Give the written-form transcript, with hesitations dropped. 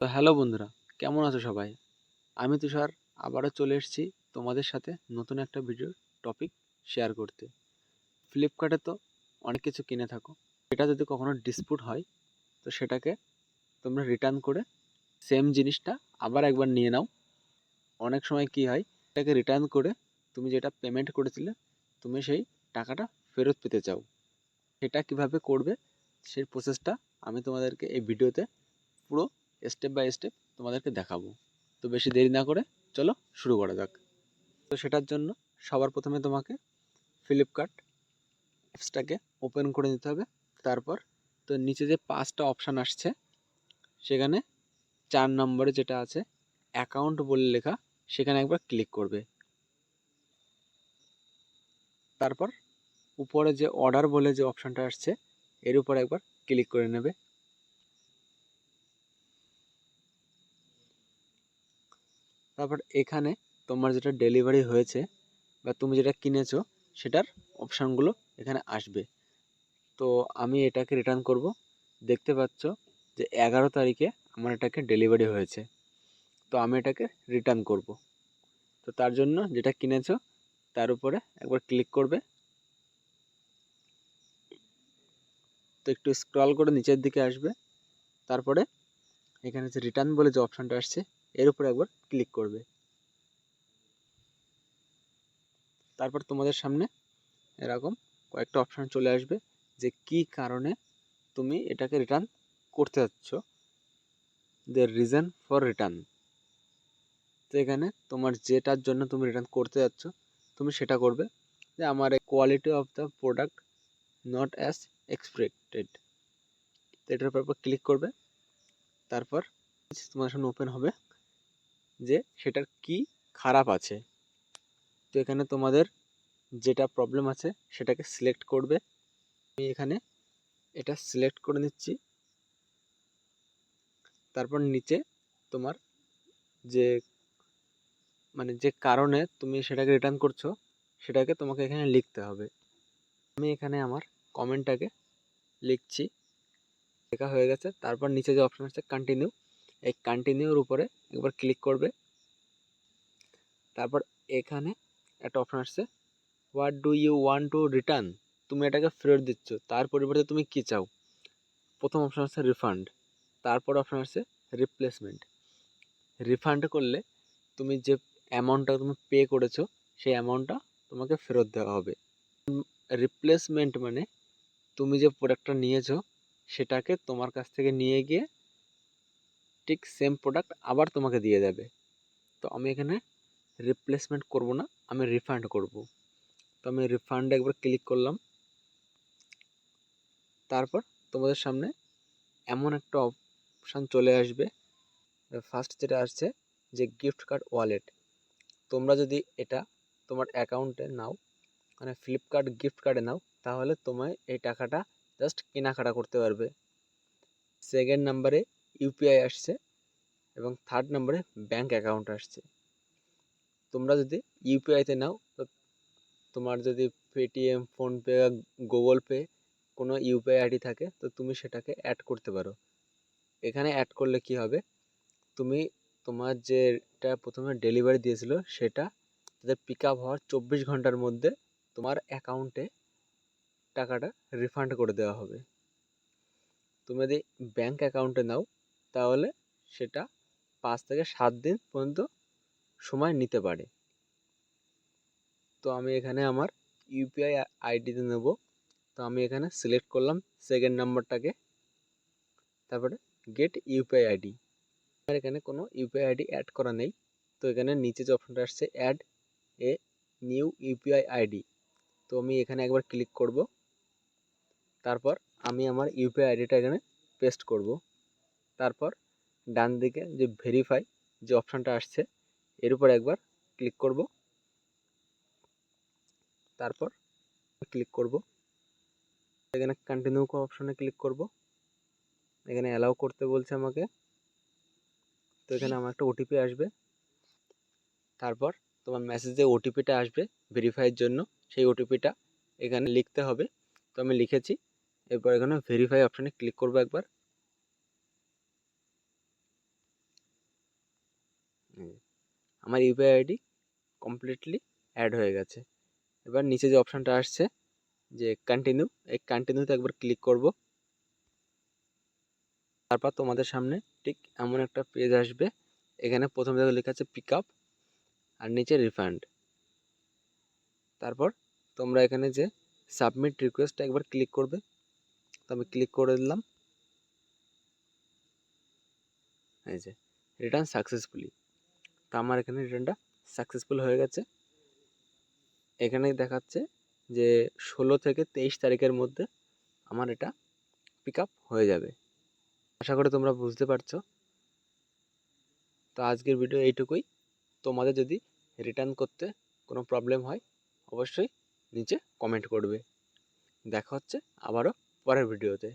তো হ্যালো বন্ধুরা, কেমন আছো সবাই? আমি তুষার আবারও চলে এসেছি তোমাদের সাথে নতুন একটা ভিডিওর টপিক শেয়ার করতে। ফ্লিপকার্টে তো অনেক কিছু কিনে থাকো, এটা যদি কখনো ডিসপুট হয় তো সেটাকে তোমরা রিটার্ন করে সেম জিনিসটা আবার একবার নিয়ে নাও। অনেক সময় কি হয়, এটাকে রিটার্ন করে তুমি যেটা পেমেন্ট করেছিলে তুমি সেই টাকাটা ফেরত পেতে চাও। সেটা কিভাবে করবে সেই প্রসেসটা আমি তোমাদেরকে এই ভিডিওতে পুরো স্টেপ বাই স্টেপ তোমাদেরকে দেখাবো। তো বেশি দেরি না করে চলো শুরু করা যাক। তো সেটার জন্য সবার প্রথমে তোমাকে ফ্লিপকার্ট অ্যাপসটাকে ওপেন করে নিতে হবে। তারপর তো নিচে যে 5টা অপশান আসছে সেখানে 4 নম্বরে যেটা আছে অ্যাকাউন্ট বলে লেখা, সেখানে একবার ক্লিক করবে। তারপর উপরে যে অর্ডার বলে যে অপশানটা আসছে এর উপর একবার ক্লিক করে নেবে। তারপর এখানে তোমার যেটা ডেলিভারি হয়েছে বা তুমি যেটা কিনেছো সেটার অপশানগুলো এখানে আসবে। তো আমি এটাকে রিটার্ন করব। দেখতে পাচ্ছ যে 11 তারিখে আমার এটাকে ডেলিভারি হয়েছে, তো আমি এটাকে রিটার্ন করব। তো তার জন্য যেটা কিনেছো তার উপরে একবার ক্লিক করবে। তো একটু স্ক্রল করে নিচের দিকে আসবে। তারপরে এখানে যে রিটার্ন বলে যে অপশানটা আসছে এর উপরে একবার ক্লিক করবে। তারপর তোমাদের সামনে এরকম কয়েকটা অপশান চলে আসবে যে কি কারণে তুমি এটাকে রিটার্ন করতে যাচ্ছ, দ্য রিজন ফর রিটার্ন। তো এখানে তোমার যেটার জন্য তুমি রিটার্ন করতে যাচ্ছ তুমি সেটা করবে, যে আমার quality of the product not as expected. তো এটার উপর ক্লিক করবে। তারপর তোমার সামনে ওপেন হবে যে সেটার কি খারাপ আছে। তো এখানে তোমাদের যেটা প্রবলেম আছে সেটাকে সিলেক্ট করবে। আমি এখানে এটা সিলেক্ট করে নিচ্ছি। তারপর নিচে তোমার যে যে কারণে তুমি সেটাকে রিটার্ন করছো সেটাকে তোমাকে এখানে লিখতে হবে। আমি এখানে আমার কমেন্টটাকে লিখছি। লেখা হয়ে গেছে। তারপর নিচে যে অপশন আছে কন্টিনিউ, এই কন্টিনিউর উপরে একবার ক্লিক করবে। তারপর এখানে একটা অপশন আসছে what do you want to return, তুমি এটাকে ফেরত দিচ্ছ, তার পরিবর্তে তুমি কি চাও। প্রথম অপশন আছে রিফান্ড, তারপর অপশন আছে রিপ্লেসমেন্ট। রিফান্ড করলে তুমি যে অ্যামাউন্টটা তুমি পে করেছো সেই অ্যামাউন্টটা তোমাকে ফেরত দেওয়া হবে। রিপ্লেসমেন্ট মানে তুমি যে প্রোডাক্টটা নিয়েছো সেটাকে তোমার কাছ থেকে নিয়ে গিয়ে ঠিক সেম প্রোডাক্ট আবার তোমাকে দিয়ে দেবে। তো আমি এখানে রিপ্লেসমেন্ট করব না, আমি রিফান্ড করব। তো আমি রিফান্ডে একবার ক্লিক করলাম। তারপর তোমাদের সামনে এমন একটা অপশান চলে আসবে, ফার্স্ট যেটা আসছে যে গিফট কার্ড ওয়ালেট। তোমরা যদি এটা তোমার অ্যাকাউন্টে নাও, মানে ফ্লিপকার্ট গিফট কার্ডে নাও, তাহলে তোমায় এই টাকাটা জাস্ট কেনাকাটা করতে পারবে। সেকেন্ড নাম্বারে ইউপিআই আসছে এবং থার্ড নাম্বারে ব্যাঙ্ক অ্যাকাউন্ট আসছে। তোমরা যদি ইউপিআইতে নাও তো তোমার যদি পেটিএম, ফোনপে, গুগল পে কোনো ইউপিআই আইডি থাকে তো তুমি সেটাকে অ্যাড করতে পারো। এখানে অ্যাড করলে কি হবে, তুমি তোমার যেটা প্রথমে ডেলিভারি দিয়েছিল সেটা তাদের পিক আপ হওয়ার 24 ঘন্টার মধ্যে তোমার অ্যাকাউন্টে টাকাটা রিফান্ড করে দেওয়া হবে। তুমি যদি ব্যাঙ্ক অ্যাকাউন্টে নাও তাহলে সেটা 5 থেকে 7 দিন পর্যন্ত সময় নিতে পারে। তো আমি এখানে আমার ইউপিআই আইডিতে নেব। তো আমি এখানে সিলেক্ট করলাম সেকেন্ড নাম্বারটাকে, তারপরে গেট ইউপিআই আইডি। আর এখানে কোনো ইউপিআই আইডি অ্যাড করা নেই। তো এখানে নিচে যে অপশনটা আসছে add a new UPI ID, তো আমি এখানে একবার ক্লিক করব। তারপর আমি আমার ইউপিআই আইডিটা এখানে পেস্ট করব। তারপর ডান দিকে যে ভেরিফাই যে অপশানটা আসছে এর উপর একবার ক্লিক করব। তারপর ক্লিক করব, এখানে কন্টিনিউ অপশানে ক্লিক করব। এখানে অ্যালাউ করতে বলছে আমাকে। তো এখানে আমার একটা ওটিপি আসবে। তারপর তোমার মেসেজে ওটিপিটা আসবে ভেরিফাইয়ের জন্য, সেই ওটিপিটা এখানে লিখতে হবে। তো আমি লিখেছি। এরপর এখানে ভেরিফাই অপশানে ক্লিক করব একবার। আমার ইউপিআই আইডি কমপ্লিটলি অ্যাড হয়ে গেছে। এবার নিচে যে অপশানটা আসছে যে কন্টিনিউ, এই কন্টিনিউতে একবার ক্লিক করব। তারপর তোমাদের সামনে ঠিক এমন একটা পেজ আসবে। এখানে প্রথম জায়গায় লেখা আছে পিক আপ আর নিচে রিফান্ড। তারপর তোমরা এখানে যে সাবমিট রিকোয়েস্টটা একবার ক্লিক করবে। তো আমি ক্লিক করে দিলাম। এই যে রিটার্ন সাকসেসফুলি, তো আমার এখানে রিটার্নটা সাকসেসফুল হয়ে গেছে। এখানে দেখাচ্ছে যে 16 থেকে 23 তারিখের মধ্যে আমার এটা পিক আপ হয়ে যাবে। আশা করি তোমরা বুঝতে পারছো। তো আজকের ভিডিও এইটুকুই। তোমাদের যদি রিটার্ন করতে কোনো প্রবলেম হয় অবশ্যই নিচে কমেন্ট করবে। দেখা হচ্ছে আবারও পরের ভিডিওতে।